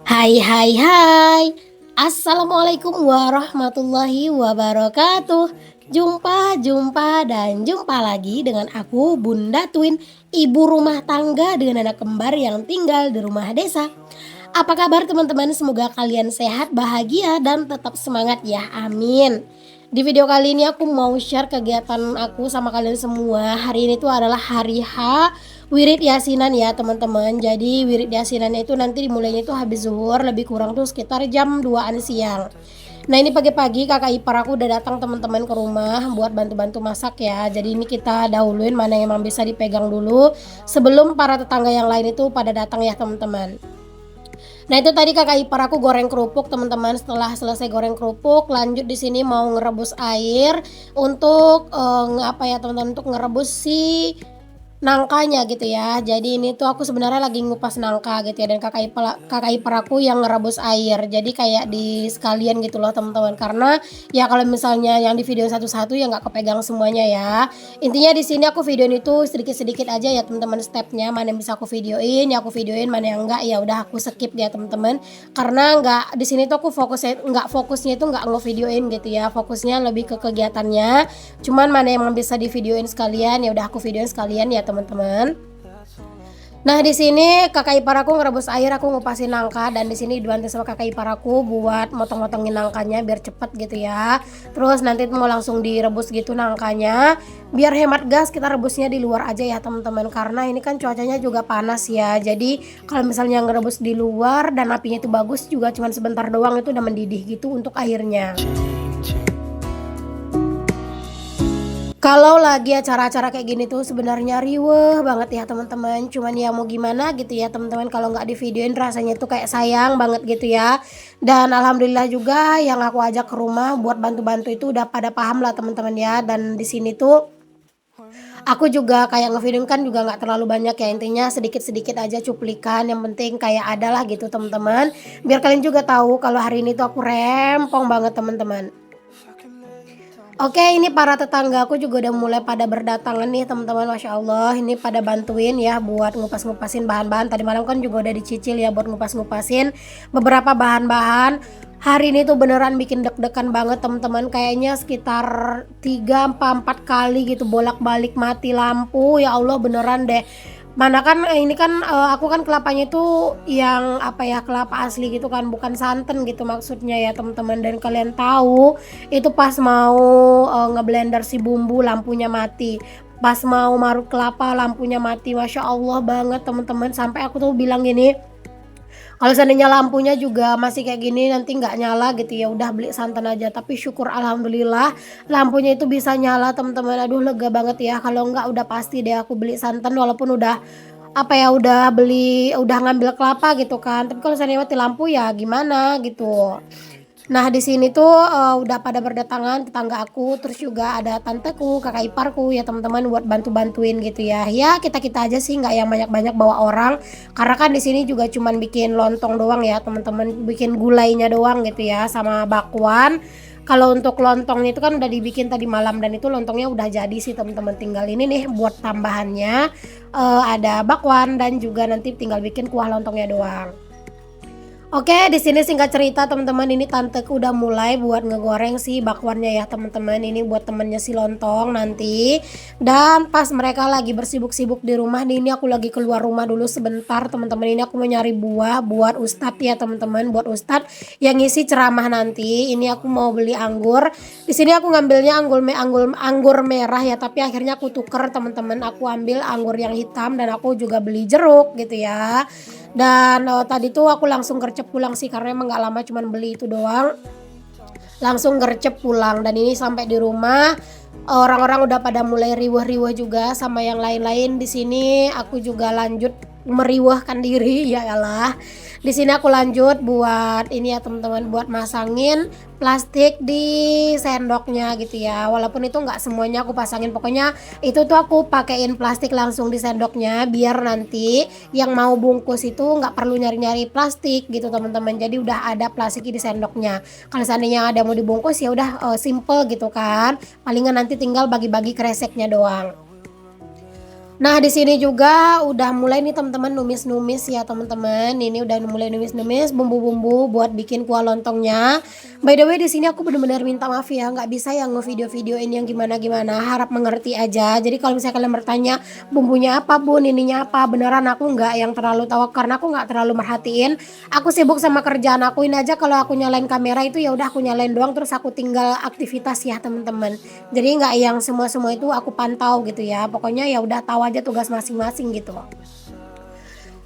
Hai hai hai. Assalamualaikum warahmatullahi wabarakatuh. Jumpa dan jumpa lagi dengan aku Bunda Twin, ibu rumah tangga dengan anak kembar yang tinggal di rumah desa. Apa kabar teman-teman? Semoga kalian sehat, bahagia dan tetap semangat ya. Amin. Di video kali ini aku mau share kegiatan aku sama kalian semua. Hari ini tuh adalah hari H wirid yasinan ya teman-teman. Jadi wirid yasinannya itu nanti dimulainya itu habis zuhur, lebih kurang tuh sekitar jam 2-an siang. Nah ini pagi-pagi kakak ipar aku udah datang teman-teman ke rumah buat bantu-bantu masak ya. Jadi ini kita dahuluin mana yang emang bisa dipegang dulu sebelum para tetangga yang lain itu pada datang ya teman-teman. Nah itu tadi kakak ipar aku goreng kerupuk teman-teman. Setelah selesai goreng kerupuk, lanjut di sini mau ngerebus air untuk apa ya teman-teman, untuk ngerebus si nangkanya gitu ya. Jadi ini tuh aku sebenarnya lagi ngupas nangka gitu ya, dan kakak ipar aku yang ngerebus air. Jadi kayak di sekalian gitu loh teman-teman. Karena ya kalau misalnya yang di video satu-satu ya nggak kepegang semuanya ya. Intinya di sini aku videoin itu sedikit-sedikit aja ya teman-teman, stepnya mana yang bisa aku videoin ya aku videoin, mana yang enggak ya udah aku skip ya teman-teman. Karena nggak di sini tuh aku fokusnya itu nggak ngevideoin gitu ya. Fokusnya lebih ke kegiatannya. Cuman mana yang bisa di videoin sekalian ya udah aku videoin sekalian ya teman-teman. Nah, di sini kakak ipar aku ngerebus air, aku ngupasin nangka, dan di sini dibantu sama kakak ipar aku buat motong-motongin nangkanya biar cepet gitu ya. Terus nanti mau langsung direbus gitu nangkanya. Biar hemat gas kita rebusnya di luar aja ya teman-teman, karena ini kan cuacanya juga panas ya. Jadi kalau misalnya ngerebus di luar dan apinya itu bagus juga cuman sebentar doang itu udah mendidih gitu untuk airnya. Kalau lagi acara-acara kayak gini tuh sebenarnya riweuh banget ya teman-teman, cuman ya mau gimana gitu ya teman-teman, kalau nggak divideoin rasanya tuh kayak sayang banget gitu ya. Dan alhamdulillah juga yang aku ajak ke rumah buat bantu-bantu itu udah pada paham lah teman-teman ya, dan di sini tuh aku juga kayak ngevideoin kan juga nggak terlalu banyak ya, intinya sedikit-sedikit aja cuplikan, yang penting kayak ada lah gitu teman-teman, biar kalian juga tahu kalau hari ini tuh aku rempong banget teman-teman. Oke, ini para tetanggaku juga udah mulai pada berdatangan nih teman-teman, Masya Allah. Ini pada bantuin ya buat ngupas-ngupasin bahan-bahan. Tadi malam kan juga udah dicicil ya buat ngupas-ngupasin beberapa bahan-bahan. Hari ini tuh beneran bikin deg-degan banget teman-teman. Kayaknya sekitar 3 4 kali gitu bolak-balik mati lampu. Ya Allah beneran deh. Mana kan ini kan aku kan kelapanya itu yang apa ya, kelapa asli gitu kan, bukan santan gitu maksudnya ya teman-teman. Dan kalian tahu itu pas mau ngeblender si bumbu lampunya mati, pas mau marut kelapa lampunya mati. Masya Allah banget teman-teman, sampai aku tuh bilang gini, kalau seandainya lampunya juga masih kayak gini nanti nggak nyala gitu ya udah beli santan aja. Tapi syukur alhamdulillah lampunya itu bisa nyala teman-teman. Aduh lega banget ya, kalau nggak udah pasti deh aku beli santan, walaupun udah apa ya, udah ngambil kelapa gitu kan, tapi kalau seandainya mati lampu ya gimana gitu. Nah, di sini tuh, udah pada berdatangan tetangga aku, terus juga ada tanteku, kakak iparku ya teman-teman buat bantu-bantuin gitu ya. Ya kita-kita aja sih nggak yang banyak-banyak bawa orang, karena kan di sini juga cuman bikin lontong doang ya teman-teman, bikin gulainya doang gitu ya sama bakwan. Kalau untuk lontongnya itu kan udah dibikin tadi malam dan itu lontongnya udah jadi sih teman-teman, tinggal ini nih buat tambahannya, ada bakwan dan juga nanti tinggal bikin kuah lontongnya doang. Oke, di sini singkat cerita teman-teman, ini tanteku udah mulai buat ngegoreng si bakwannya ya teman-teman. Ini buat temennya si lontong nanti. Dan pas mereka lagi bersibuk-sibuk di rumah nih, ini aku lagi keluar rumah dulu sebentar teman-teman. Ini aku mau nyari buah buat Ustadz ya teman-teman, buat Ustadz yang ngisi ceramah nanti. Ini aku mau beli anggur. Di sini aku ngambilnya anggur merah ya, tapi akhirnya aku tuker teman-teman. Aku ambil anggur yang hitam dan aku juga beli jeruk gitu ya. Dan tadi tuh aku langsung gercep pulang sih karena emang nggak lama, cuman beli itu doang, langsung gercep pulang. Dan ini sampai di rumah orang-orang udah pada mulai riweh-riweh juga sama yang lain-lain. Di sini aku juga lanjut meriwehkan diri ya elah. Di sini aku lanjut buat ini ya teman-teman, buat masangin plastik di sendoknya gitu ya. Walaupun itu nggak semuanya aku pasangin, pokoknya itu tuh aku pakein plastik langsung di sendoknya biar nanti yang mau bungkus itu nggak perlu nyari-nyari plastik gitu teman-teman. Jadi udah ada plastik di sendoknya. Kalau seandainya ada mau dibungkus ya udah simple gitu kan. Palingan nanti tinggal bagi-bagi kreseknya doang. Nah, di sini juga udah mulai nih teman-teman numis-numis ya teman-teman. Ini udah mulai numis-numis bumbu-bumbu buat bikin kuah lontongnya. By the way, di sini aku benar-benar minta maaf ya, nggak bisa yang ngevideo-videoin yang gimana-gimana. Harap mengerti aja. Jadi kalau misalnya kalian bertanya bumbunya apa bun, ininya apa, beneran aku nggak yang terlalu tahu karena aku nggak terlalu merhatiin. Aku sibuk sama kerjaan aku ini aja. Kalau aku nyalain kamera itu ya udah aku nyalain doang, terus aku tinggal aktivitas ya teman-teman. Jadi nggak yang semua-semua itu aku pantau gitu ya. Pokoknya ya udah tahu aja tugas masing-masing gitu.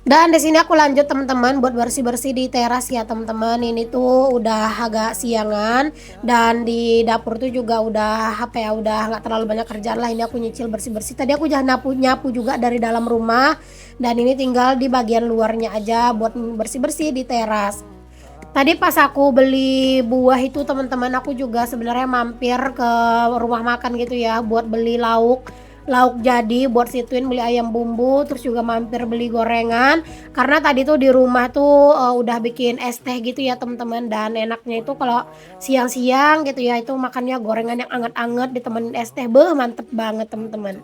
Dan di sini aku lanjut teman-teman buat bersih-bersih di teras ya teman-teman. Ini tuh udah agak siangan dan di dapur tuh juga udah apa ya, udah nggak terlalu banyak kerjaan lah. Ini aku nyicil bersih-bersih. Tadi aku udah nyapu-nyapu juga dari dalam rumah dan ini tinggal di bagian luarnya aja buat bersih-bersih di teras. Tadi pas aku beli buah itu teman-teman, aku juga sebenarnya mampir ke rumah makan gitu ya buat beli lauk lauk jadi buat situin, beli ayam bumbu, terus juga mampir beli gorengan karena tadi tuh di rumah tuh udah bikin es teh gitu ya teman-teman. Dan enaknya itu kalau siang-siang gitu ya itu makannya gorengan yang anget-anget ditemenin es teh, beuh mantep banget teman-teman.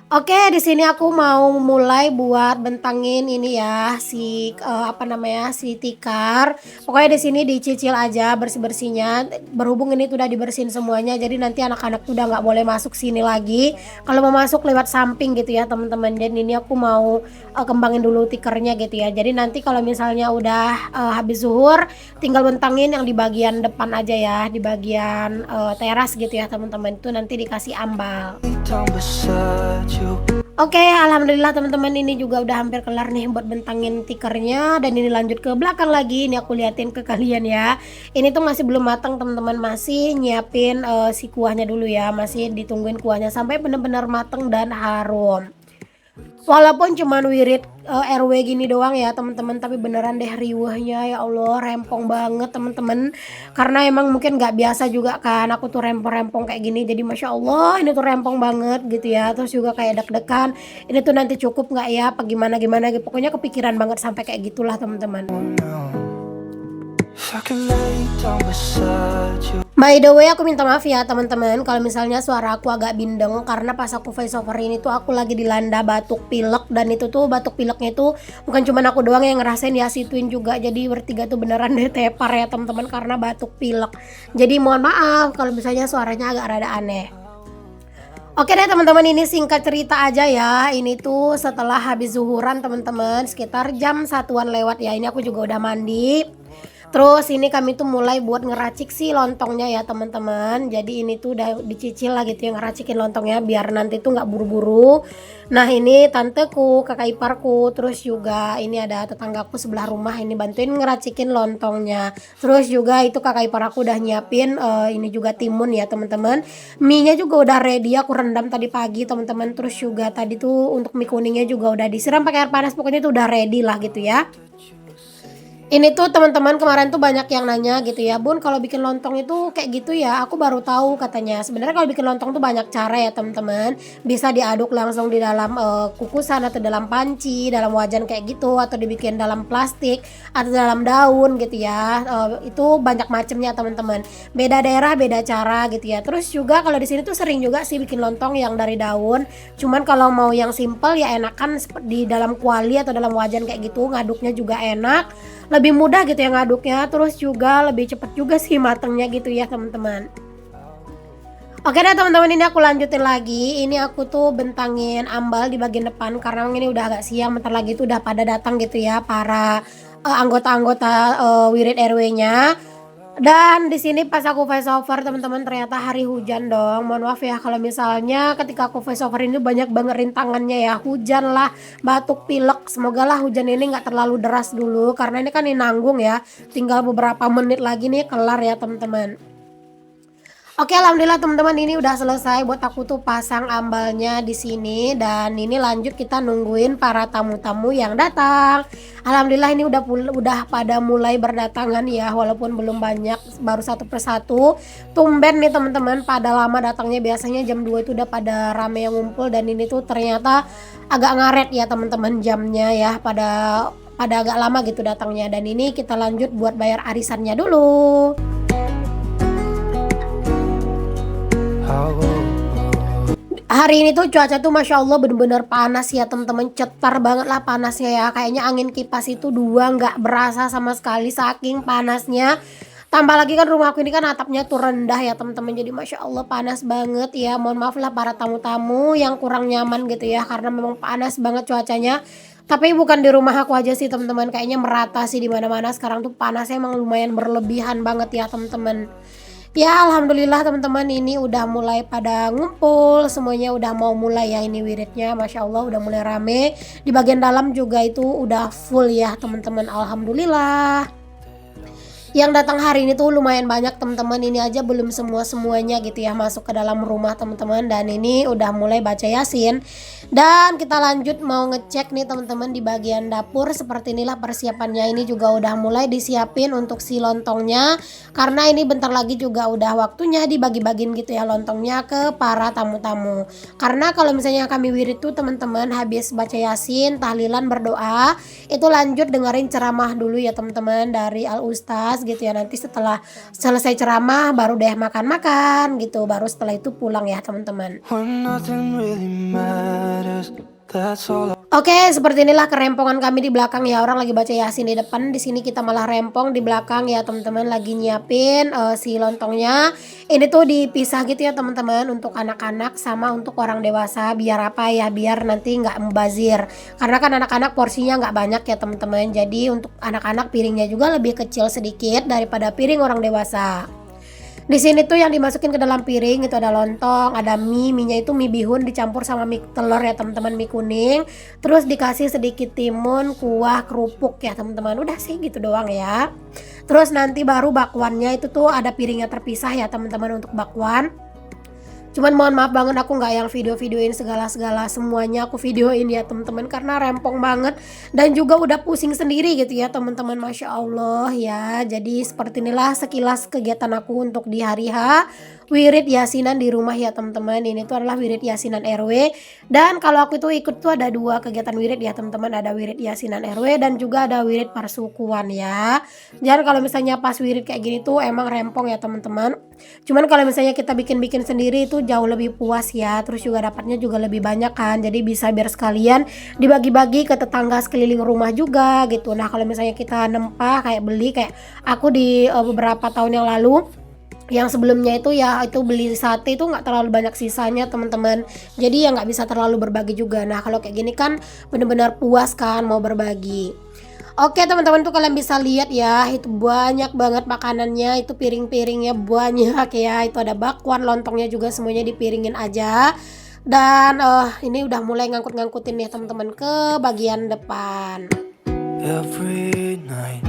Oke, di sini aku mau mulai buat bentangin ini ya, si apa namanya, si tikar. Pokoknya di sini dicicil aja bersih-bersihnya. Berhubung ini tuh udah dibersihin semuanya, jadi nanti anak-anak tuh udah nggak boleh masuk sini lagi. Kalau mau masuk lewat samping gitu ya, teman-teman. Dan ini aku mau kembangin dulu tikernya gitu ya. Jadi nanti kalau misalnya udah habis zuhur, tinggal bentangin yang di bagian depan aja ya, di bagian teras gitu ya, teman-teman. Itu nanti dikasih ambal. Oke, alhamdulillah teman-teman ini juga udah hampir kelar nih buat bentangin tikernya. Dan ini lanjut ke belakang lagi. Ini aku liatin ke kalian ya. Ini tuh masih belum matang teman-teman, masih nyiapin si kuahnya dulu ya. Masih ditungguin kuahnya sampai benar-benar matang dan harum. Walaupun cuman wirid RW gini doang ya teman-teman, tapi beneran deh riwehnya ya Allah, rempong banget teman-teman. Karena emang mungkin nggak biasa juga kan aku tuh rempong-rempong kayak gini, jadi masya Allah ini tuh rempong banget gitu ya. Terus juga kayak deg-degan, ini tuh nanti cukup nggak ya, apa gimana gimana gitu. Pokoknya kepikiran banget sampai kayak gitulah teman-teman. By the way, aku minta maaf ya teman-teman kalau misalnya suara aku agak bindeng karena pas aku voice over ini tuh aku lagi dilanda batuk pilek. Dan itu tuh batuk pileknya itu bukan cuma aku doang yang ngerasain ya, si Twin juga. Jadi bertiga tuh beneran deh tepar ya teman-teman karena batuk pilek. Jadi mohon maaf kalau misalnya suaranya agak rada aneh. Oke deh teman-teman, ini singkat cerita aja ya. Ini tuh setelah habis zuhuran teman-teman, sekitar jam 1-an lewat ya. Ini aku juga udah mandi. Terus ini kami tuh mulai buat ngeracik si lontongnya ya teman-teman. Jadi ini tuh udah dicicil lah gitu ya, ngeracikin lontongnya biar nanti tuh nggak buru-buru. Nah ini tanteku, kakak iparku, terus juga ini ada tetanggaku sebelah rumah ini bantuin ngeracikin lontongnya. Terus juga itu kakak ipar aku udah nyiapin ini juga timun ya teman-teman. Mie-nya juga udah ready, aku rendam tadi pagi teman-teman. Terus juga tadi tuh untuk mie kuningnya juga udah disiram pakai air panas, pokoknya tuh udah ready lah gitu ya. Ini tuh teman-teman kemarin tuh banyak yang nanya gitu ya, Bun kalau bikin lontong itu kayak gitu ya, aku baru tahu katanya. Sebenarnya kalau bikin lontong tuh banyak cara ya teman-teman. Bisa diaduk langsung di dalam kukusan atau dalam panci, dalam wajan kayak gitu, atau dibikin dalam plastik atau dalam daun gitu ya. Itu banyak macamnya teman-teman. Beda daerah beda cara gitu ya. Terus juga kalau di sini tuh sering juga sih bikin lontong yang dari daun. Cuman kalau mau yang simple ya enakan di dalam kuali atau dalam wajan kayak gitu, ngaduknya juga enak, lebih mudah gitu ya ngaduknya, terus juga lebih cepet juga sih matengnya gitu ya teman-teman. Oke deh teman-teman, ini aku lanjutin lagi. Ini aku tuh bentangin ambal di bagian depan karena ini udah agak siang, bentar lagi tuh udah pada datang gitu ya para anggota-anggota wirid RW-nya. Dan di sini pas aku voice over teman-teman, ternyata hari hujan dong. Mohon maaf ya kalau misalnya ketika aku voice over ini banyak banget rintangannya ya. Hujan lah, batuk pilek. Semoga lah hujan ini nggak terlalu deras dulu karena ini kan ini nanggung ya. Tinggal beberapa menit lagi nih kelar ya teman-teman. Oke, alhamdulillah teman-teman ini udah selesai buat aku tuh pasang ambalnya di sini. Dan ini lanjut kita nungguin para tamu-tamu yang datang. Alhamdulillah ini udah pada mulai berdatangan ya, walaupun belum banyak, baru satu persatu. Tumben nih teman-teman pada lama datangnya, biasanya jam 2 itu udah pada rame yang ngumpul. Dan ini tuh ternyata agak ngaret ya teman-teman jamnya ya, pada agak lama gitu datangnya. Dan ini kita lanjut buat bayar arisannya dulu. Hari ini tuh cuaca tuh Masya Allah bener-bener panas ya teman-teman, cetar banget lah panasnya ya, kayaknya angin kipas itu dua nggak berasa sama sekali saking panasnya. Tambah lagi kan rumahku ini kan atapnya tuh rendah ya teman-teman, jadi Masya Allah panas banget ya. Mohon maaf lah para tamu-tamu yang kurang nyaman gitu ya, karena memang panas banget cuacanya. Tapi bukan di rumah aku aja sih teman-teman, kayaknya merata sih di mana-mana sekarang tuh panasnya emang lumayan berlebihan banget ya teman-teman. Ya alhamdulillah teman-teman, ini udah mulai pada ngumpul, semuanya udah mau mulai ya ini wiridnya, Masya Allah udah mulai rame. Di bagian dalam juga itu udah full ya teman-teman, alhamdulillah. Yang datang hari ini tuh lumayan banyak teman-teman, ini aja belum semuanya gitu ya masuk ke dalam rumah teman-teman. Dan ini udah mulai baca Yasin. Dan kita lanjut mau ngecek nih teman-teman di bagian dapur, seperti inilah persiapannya. Ini juga udah mulai disiapin untuk si lontongnya, karena ini bentar lagi juga udah waktunya dibagi-bagin gitu ya lontongnya ke para tamu-tamu. Karena kalau misalnya kami wirid tuh teman-teman, habis baca Yasin, tahlilan, berdoa, itu lanjut dengerin ceramah dulu ya teman-teman dari Al Ustaz gitu ya. Nanti setelah selesai ceramah baru deh makan-makan gitu, baru setelah itu pulang ya teman-teman. Oke, seperti inilah kerempongan kami di belakang ya. Orang lagi baca Yasin di depan, di sini kita malah rempong di belakang ya teman-teman, lagi nyiapin si lontongnya. Ini tuh dipisah gitu ya teman-teman, untuk anak-anak sama untuk orang dewasa. Biar apa ya, biar nanti nggak mubazir. Karena kan anak-anak porsinya nggak banyak ya teman-teman. Jadi untuk anak-anak piringnya juga lebih kecil sedikit daripada piring orang dewasa. Di sini tuh yang dimasukin ke dalam piring itu ada lontong, ada mie-nya itu mie bihun dicampur sama mie telur ya teman-teman, mie kuning. Terus dikasih sedikit timun, kuah, kerupuk ya teman-teman. Udah sih gitu doang ya. Terus nanti baru bakwannya itu tuh ada piringnya terpisah ya teman-teman untuk bakwan. Cuman mohon maaf banget aku nggak yang video-videoin segala-segala semuanya aku videoin ya teman-teman, karena rempong banget dan juga udah pusing sendiri gitu ya teman-teman, Masya Allah ya. Jadi seperti inilah sekilas kegiatan aku untuk di hari H wirid yasinan di rumah ya teman-teman. Ini tuh adalah wirid yasinan RW, dan kalau aku tuh ikut tuh ada dua kegiatan wirid ya teman-teman, ada wirid yasinan RW dan juga ada wirid persukuan ya. Jangan kalau misalnya pas wirid kayak gini tuh emang rempong ya teman-teman. Cuman kalau misalnya kita bikin-bikin sendiri itu jauh lebih puas ya, terus juga dapatnya juga lebih banyak kan, jadi bisa biar sekalian dibagi-bagi ke tetangga sekeliling rumah juga gitu. Nah kalau misalnya kita nempah kayak beli, kayak aku di beberapa tahun yang lalu, yang sebelumnya itu ya itu beli sate itu nggak terlalu banyak sisanya teman-teman, jadi ya nggak bisa terlalu berbagi juga. Nah kalau kayak gini kan bener-bener puas kan mau berbagi. Oke teman-teman, tuh kalian bisa lihat ya, itu banyak banget makanannya, itu piring-piringnya banyak ya. Itu ada bakwan, lontongnya juga semuanya dipiringin aja. Dan ini udah mulai ngangkut-ngangkutin nih teman-teman ke bagian depan. Every night.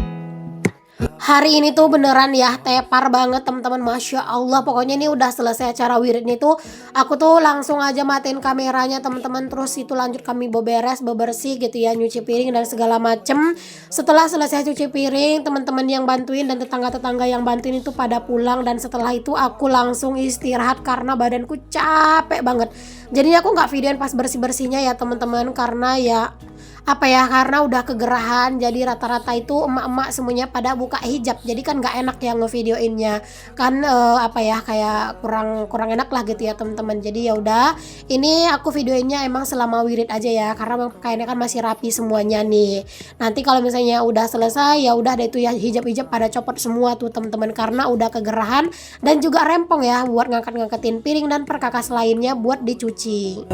Hari ini tuh beneran ya tepar banget teman-teman, Masya Allah. Pokoknya ini udah selesai acara wirid nih tuh, aku tuh langsung aja matiin kameranya teman-teman. Terus itu lanjut kami beberes, bebersih gitu ya, nyuci piring dan segala macem. Setelah selesai cuci piring, teman-teman yang bantuin dan tetangga-tetangga yang bantuin itu pada pulang. Dan setelah itu aku langsung istirahat karena badanku capek banget. Jadinya aku nggak videoin pas bersih-bersihnya ya teman-teman, karena ya apa ya, karena udah kegerahan. Jadi rata-rata itu emak-emak semuanya pada buka hijab, jadi kan nggak enak ya ngevideoinnya kan, apa ya, kayak kurang enak lah gitu ya teman-teman. Jadi ya udah, ini aku videoinnya emang selama wirid aja ya, karena kayaknya kan masih rapi semuanya nih. Nanti kalau misalnya udah selesai ya udah deh itu ya, hijab-hijab pada copot semua tuh teman-teman, karena udah kegerahan dan juga rempong ya buat ngangkat-ngangkatin piring dan perkakas lainnya buat dicuci.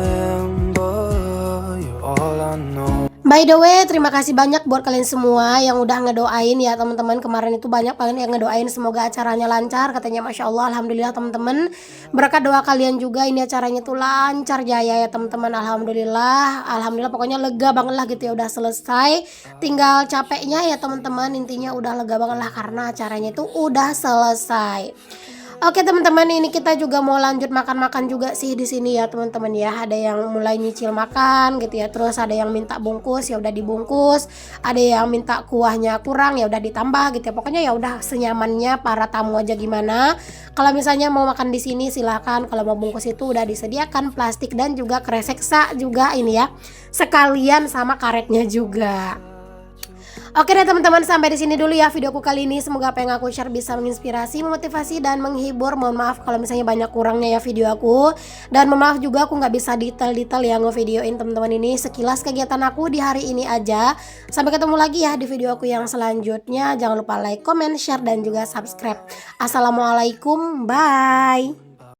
By the way, terima kasih banyak buat kalian semua yang udah ngedoain ya teman-teman. Kemarin itu banyak banget yang ngedoain semoga acaranya lancar, katanya Masya Allah. Alhamdulillah teman-teman, berkat doa kalian juga ini acaranya tuh lancar jaya ya teman-teman. Alhamdulillah, alhamdulillah, pokoknya lega banget lah gitu ya, udah selesai. Tinggal capeknya ya teman-teman, intinya udah lega banget lah karena acaranya itu udah selesai. Oke teman-teman, ini kita juga mau lanjut makan-makan juga sih di sini ya teman-teman ya. Ada yang mulai nyicil makan gitu ya, terus ada yang minta bungkus ya udah dibungkus, ada yang minta kuahnya kurang ya udah ditambah gitu ya. Pokoknya ya udah senyamannya para tamu aja gimana. Kalau misalnya mau makan di sini silakan, kalau mau bungkus itu udah disediakan plastik dan juga kresek juga ini ya, sekalian sama karetnya juga. Oke deh teman-teman, sampai di sini dulu ya videoku kali ini. Semoga apa yang aku share bisa menginspirasi, memotivasi, dan menghibur. Mohon maaf kalau misalnya banyak kurangnya ya video aku. Dan mohon maaf juga aku nggak bisa detail-detail ya ngevideoin teman-teman ini. Sekilas kegiatan aku di hari ini aja. Sampai ketemu lagi ya di video aku yang selanjutnya. Jangan lupa like, comment, share, dan juga subscribe. Assalamualaikum, bye.